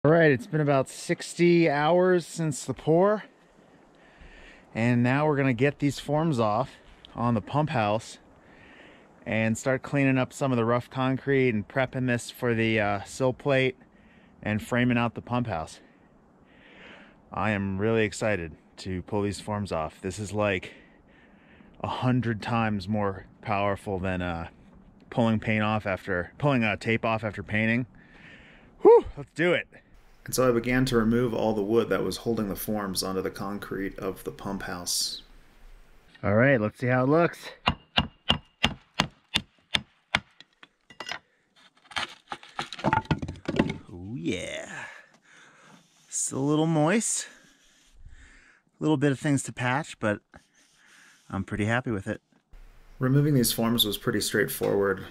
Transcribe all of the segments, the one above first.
All right, it's been about 60 hours since the pour, and now we're gonna get these forms off on the pump house and start cleaning up some of the rough concrete and prepping this for the sill plate and framing out the pump house. I am really excited to pull these forms off. This is like 100 times more powerful than pulling tape off after painting. Whew, let's do it. And so I began to remove all the wood that was holding the forms onto the concrete of the pump house. All right, let's see how it looks. Oh yeah. Still a little moist. A little bit of things to patch, but I'm pretty happy with it. Removing these forms was pretty straightforward,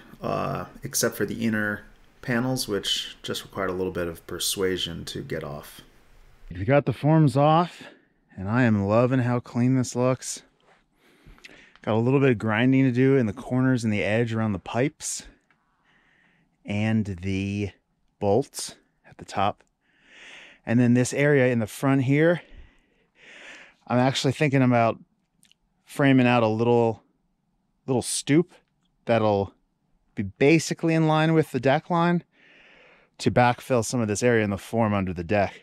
except for the inner panels, which just required a little bit of persuasion to get off. We got the forms off, and I am loving how clean this looks. Got a little bit of grinding to do in the corners and the edge around the pipes and the bolts at the top. And then this area in the front here, I'm actually thinking about framing out a little stoop that'll be basically in line with the deck line to backfill some of this area in the form under the deck.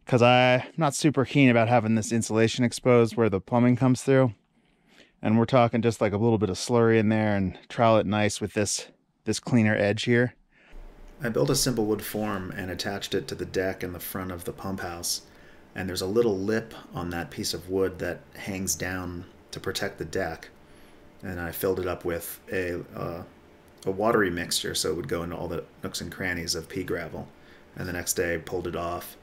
Because I'm not super keen about having this insulation exposed where the plumbing comes through. And we're talking just like a little bit of slurry in there and trowel it nice with this cleaner edge here. I built a simple wood form and attached it to the deck in the front of the pump house. And there's a little lip on that piece of wood that hangs down to protect the deck. And I filled it up with a watery mixture so it would go into all the nooks and crannies of pea gravel. And the next day pulled it off.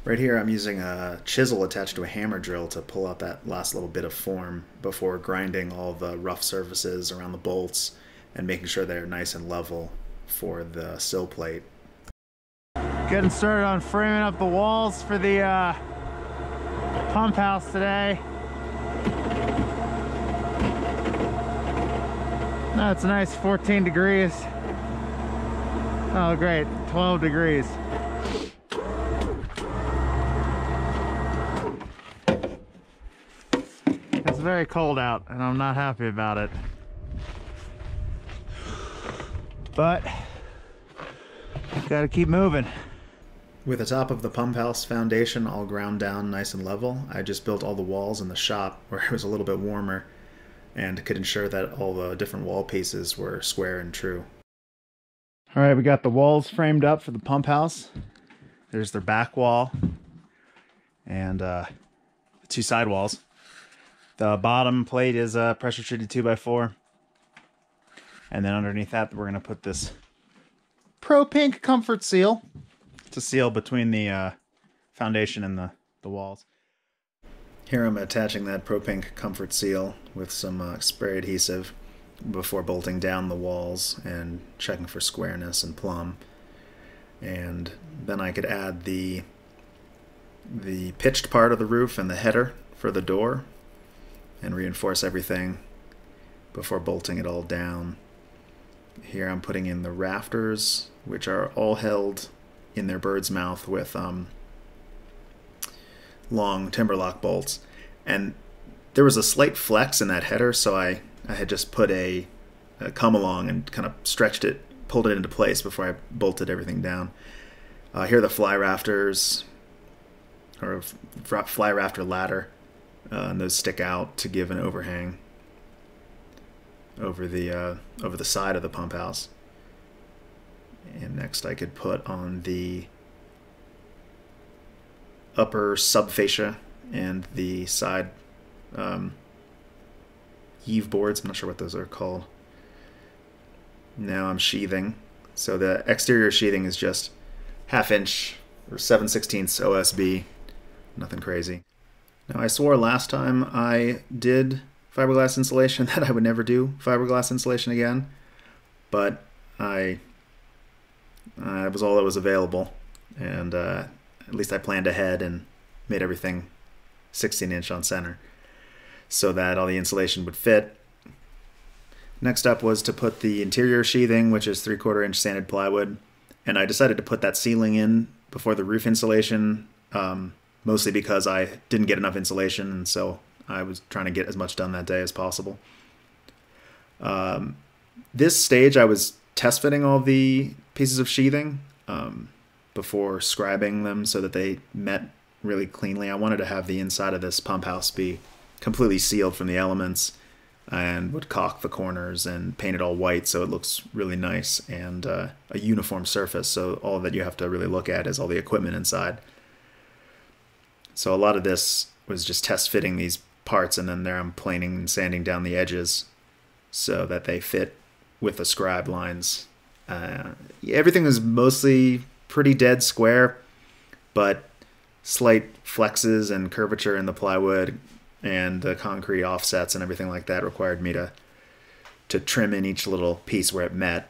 Right here I'm using a chisel attached to a hammer drill to pull out that last little bit of form before grinding all the rough surfaces around the bolts and making sure they're nice and level for the sill plate. Getting started on framing up the walls for the pump house today. No, it's a nice 14 degrees. Oh great, 12 degrees. It's very cold out and I'm not happy about it. But gotta keep moving. With the top of the pump house foundation all ground down nice and level, I just built all the walls in the shop where it was a little bit warmer and could ensure that all the different wall pieces were square and true. All right, we got the walls framed up for the pump house. There's their back wall and the two side walls. The bottom plate is a pressure treated 2x4. And then underneath that, we're gonna put this Pro Pink comfort seal to seal between the foundation and the walls. Here I'm attaching that Pro Pink comfort seal with some spray adhesive before bolting down the walls and checking for squareness and plumb. And then I could add the pitched part of the roof and the header for the door and reinforce everything before bolting it all down. Here I'm putting in the rafters, which are all held in their bird's mouth with long timberlock bolts. And there was a slight flex in that header, so I had just put a come along and kind of stretched it, pulled it into place before I bolted everything down. Here are the fly rafters, or fly rafter ladder, and those stick out to give an overhang over the side of the pump house. And next I could put on the upper subfascia and the side Eave boards. I'm not sure what those are called. Now I'm sheathing. So the exterior sheathing is just 1/2 inch or 7/16 OSB. Nothing crazy. Now I swore last time I did fiberglass insulation that I would never do fiberglass insulation again, but it was all that was available, and at least I planned ahead and made everything 16-inch on center so that all the insulation would fit. Next up was to put the interior sheathing, which is 3/4 inch sanded plywood, And I decided to put that ceiling in before the roof insulation, mostly because I didn't get enough insulation, and so I was trying to get as much done that day as possible. This stage, I was test fitting all the pieces of sheathing before scribing them so that they met really cleanly. I wanted to have the inside of this pump house be completely sealed from the elements, and would caulk the corners and paint it all white so it looks really nice, and a uniform surface, so all that you have to really look at is all the equipment inside. So a lot of this was just test fitting these parts, and then there I'm planing and sanding down the edges so that they fit with the scribe lines. Everything was mostly pretty dead square, but slight flexes and curvature in the plywood and the concrete offsets and everything like that required me to trim in each little piece where it met.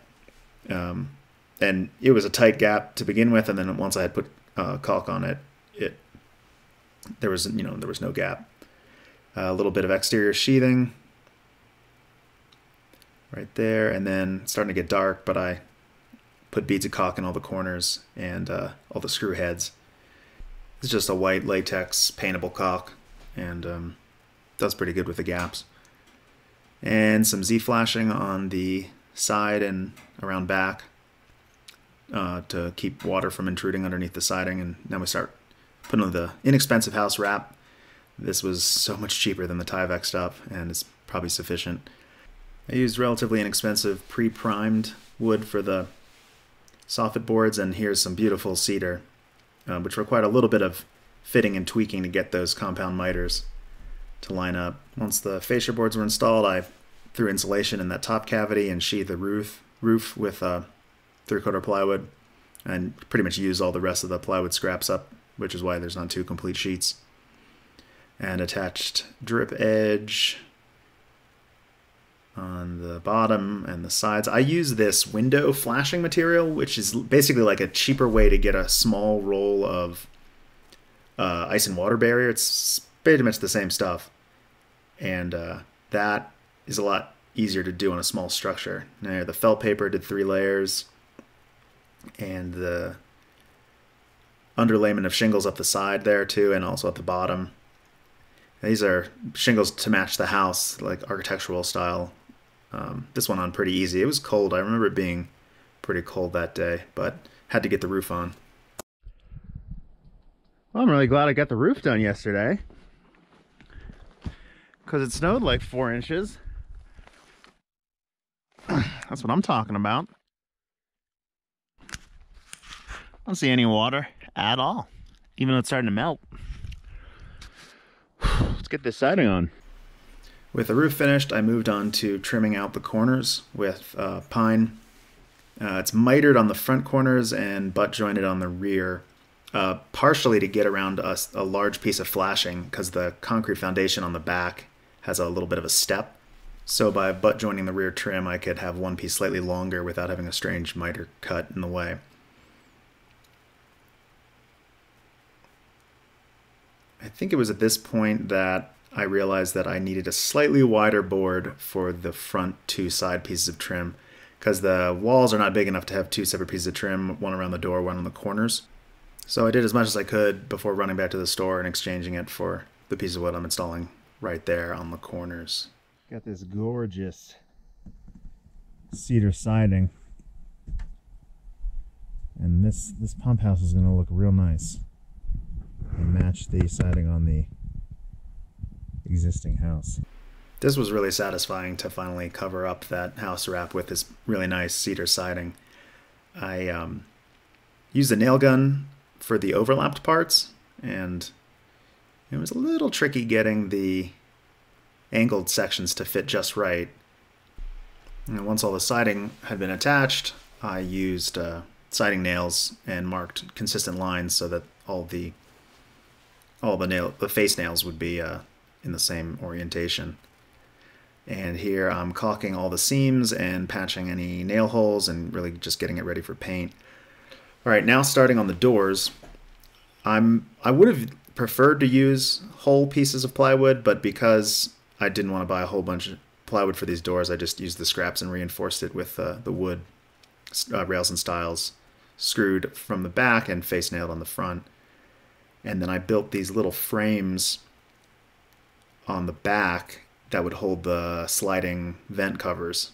And it was a tight gap to begin with, and then once I had put caulk on it, there was no gap. A little bit of exterior sheathing right there, and then it's starting to get dark, but I put beads of caulk in all the corners and all the screw heads. It's just a white latex paintable caulk, and does pretty good with the gaps. And some Z-flashing on the side and around back to keep water from intruding underneath the siding. And now we start putting on the inexpensive house wrap. This was so much cheaper than the Tyvek stuff, and it's probably sufficient. I used relatively inexpensive pre-primed wood for the soffit boards, and here's some beautiful cedar, which required a little bit of fitting and tweaking to get those compound miters to line up. Once the fascia boards were installed, I threw insulation in that top cavity and sheathed the roof with 3/4 plywood, and pretty much used all the rest of the plywood scraps up, which is why there's not 2 complete sheets. And attached drip edge on the bottom and the sides. I use this window flashing material, which is basically like a cheaper way to get a small roll of ice and water barrier. It's pretty much the same stuff, and that is a lot easier to do on a small structure. Now, the felt paper did 3 layers, and the underlayment of shingles up the side there too, and also at the bottom. These are shingles to match the house, like architectural style. This went on pretty easy. It was cold. I remember it being pretty cold that day, but had to get the roof on. Well, I'm really glad I got the roof done yesterday, because it snowed like 4 inches. That's what I'm talking about. I don't see any water at all, even though it's starting to melt. Let's get this siding on. With the roof finished, I moved on to trimming out the corners with pine. It's mitered on the front corners and butt jointed on the rear, partially to get around a large piece of flashing, because the concrete foundation on the back has a little bit of a step. So by butt joining the rear trim, I could have one piece slightly longer without having a strange miter cut in the way. I think it was at this point that I realized that I needed a slightly wider board for the front 2 side pieces of trim, because the walls are not big enough to have 2 separate pieces of trim, one around the door, one on the corners. So I did as much as I could before running back to the store and exchanging it for the piece of wood I'm installing right there on the corners. Got this gorgeous cedar siding, and this pump house is going to look real nice and match the siding on the existing house. This was really satisfying to finally cover up that house wrap with this really nice cedar siding. I used a nail gun for the overlapped parts, and it was a little tricky getting the angled sections to fit just right. And once all the siding had been attached, I used siding nails and marked consistent lines so that all the face nails would be in the same orientation. And here I'm caulking all the seams and patching any nail holes and really just getting it ready for paint. All right, now starting on the doors, I would have preferred to use whole pieces of plywood, but because I didn't want to buy a whole bunch of plywood for these doors, I just used the scraps and reinforced it with the wood rails and stiles screwed from the back and face nailed on the front. And then I built these little frames on the back that would hold the sliding vent covers.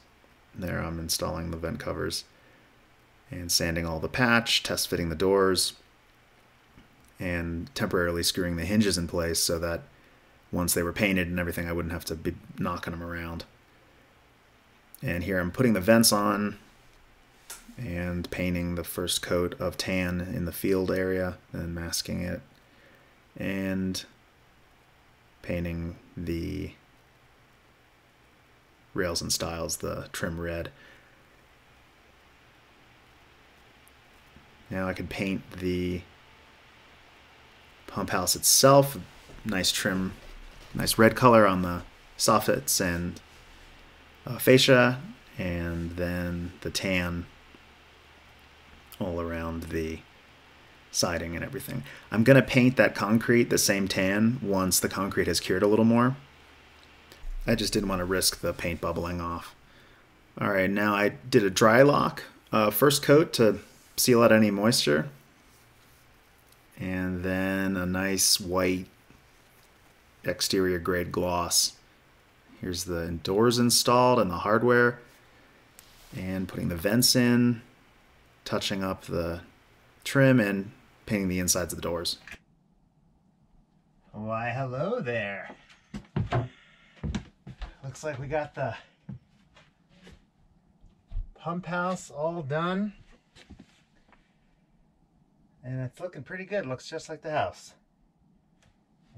There I'm installing the vent covers and sanding all the patch, test fitting the doors, and temporarily screwing the hinges in place so that once they were painted and everything, I wouldn't have to be knocking them around. And here I'm putting the vents on and painting the first coat of tan in the field area and masking it, and painting the rails and stiles the trim red. Now I can paint the pump house itself, nice trim, nice red color on the soffits and fascia, and then the tan all around the siding and everything. I'm going to paint that concrete the same tan once the concrete has cured a little more. I just didn't want to risk the paint bubbling off. Alright, now I did a dry lock first coat to seal out any moisture, and then a nice white exterior grade gloss. Here's the doors installed and the hardware, and putting the vents in, touching up the trim, and painting the insides of the doors. Why, hello there. Looks like we got the pump house all done. And it's looking pretty good. Looks just like the house.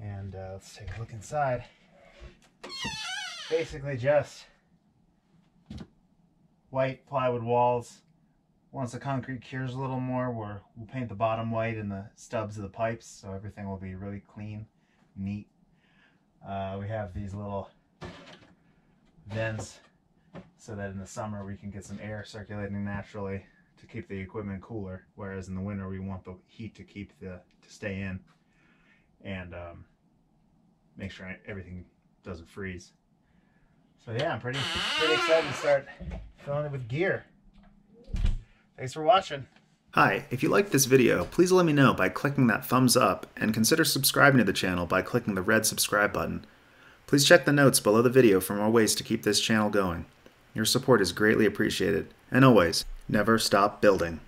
And let's take a look inside. Basically just white plywood walls. Once the concrete cures a little more, we'll paint the bottom white and the stubs of the pipes, so everything will be really clean, neat. We have these little vents so that in the summer we can get some air circulating naturally to keep the equipment cooler, whereas in the winter we want the heat to stay in and make sure everything doesn't freeze. So yeah, I'm pretty excited to start filling it with gear. Thanks for watching. Hi, if you liked this video, please let me know by clicking that thumbs up, and consider subscribing to the channel by clicking the red subscribe button. Please check the notes below the video for more ways to keep this channel going. Your support is greatly appreciated, and always, never stop building.